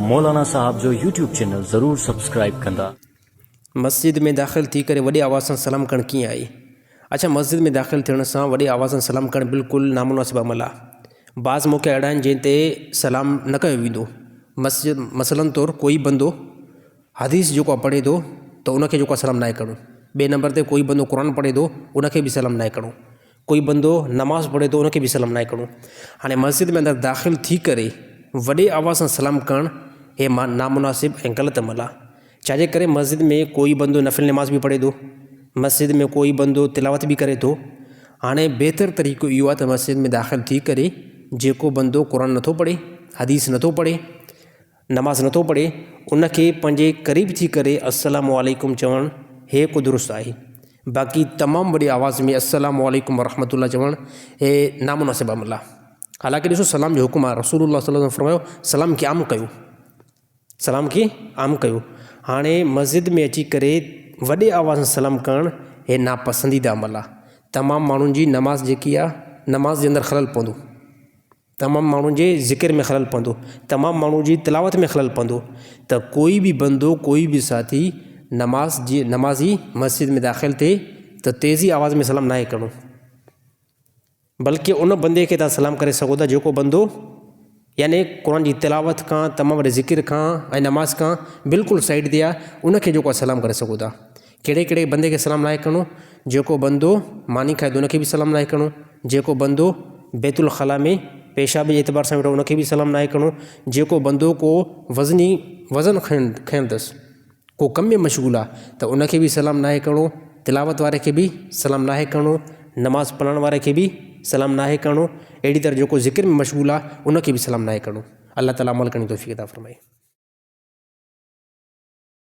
मौलाना साहब जो YouTube channel ज़रूर subscribe कंदा। मस्जिद में दाख़िल थी करे वॾी आवाज़ सां सलाम करण कीअं आई? अच्छा, मस्जिद में दाख़िल थियण सां वॾी आवाज़ सां सलाम करण बिल्कुलु नामुनासिब अमल आहे। बाज़ मौक़ा अहिड़ा आहिनि जंहिं ते सलाम न कयो वेंदो। मस्जिद मसलन तौरु कोई बंदो हदीस जेको आहे पढ़े थो त उनखे जेको आहे सलाम नाहे करिणो। ॿिए नंबर ते कोई बंदो क़ुर पढ़े थो उनखे बि सलाम नाहे करिणो। कोई बंदो नमाज़ पढ़े थो उनखे बि सलाम नाहे करिणो। हाणे मस्जिद में अंदरि दाख़िल थी करे वॾे आवाज़ सां सलाम करणु हे नामुनासिब ऐं ग़लति अमल आहे। छाजे करे मस्जिद में कोई बंदो नफ़िल नमाज़ भी पढ़े थो, मस्जिद में कोई बंदो तिलावत भी करे थो। हाणे बहितर तरीक़ो इहो आहे त मस्जिद में दाख़िल थी करे जेको बंदो क़ुर नथो पढ़े, हदीस नथो पढ़े, नमाज़ नथो पढ़े, उनखे पंहिंजे क़रीब थी करे अस्सलामु अलैकुम चवणु हे को दुरुस्त आहे। बाक़ी तमामु वॾी आवाज़ में अस्सलामु अलैकुम वरहमतुल्लाह चवणु हे नामुनासिब अमल आहे। हालांकि ॾिसो, सलाम जो हुकुम आहे। रसूलुल्लाह सल्लल्लाहु अलैहि वसल्लम फरमायो सलाम खे आम कयो, सलाम खे आम कयो। हाणे मस्जिद में अची करे वॾे आवाज़ सां सलाम करणु हे नापसंदीदा अमल आहे। तमामु माण्हुनि जी नमाज़ जेकी आहे, नमाज़ जे अंदरि ख़लल पवंदो, तमामु माण्हुनि जे ज़िक्र में ख़लल पवंदो, तमामु माण्हुनि जी तिलावत में ख़लल पवंदो। त कोई बि बंदो, कोई बि साथी नमाज़ी मस्जिद में दाख़िल थिए त तेज़ी आवाज़ में सलाम नाहे करिणो, बल्कि उन बंदे खे तव्हां सलाम करे सघो था जेको बंदो यानी क़ुर जी तिलावत खां, तमामु वॾे ज़िक्र खां ऐं नमाज़ खां बिल्कुलु साइड ते आहे, उनखे जेको आहे सलाम करे सघो था। कहिड़े कहिड़े बंदे खे सलाम नाहे करिणो? जेको बंदो मानी खाए थो उनखे बि सलाम नाहे करिणो, जेको बंदो बैतुल ख़ला में पेशाब जे एतबार सां वेठो उनखे बि सलाम नाहे करिणो, जेको बंदो को वज़न खणणु अथसि, को कम में मशगूल आहे त उनखे बि सलाम नाहे करिणो, तिलावत वारे खे बि सलाम नाहे करिणो, नमाज़ पढ़ण वारे खे बि सलाम नाहे करिणो। अहिड़ी तरह जेको ज़िक्र में मशगूल आहे उनखे बि सलाम नाहे करिणो। अल्लाह ताला अमल करण जी तौफ़ीक़ अता फ़रमाए।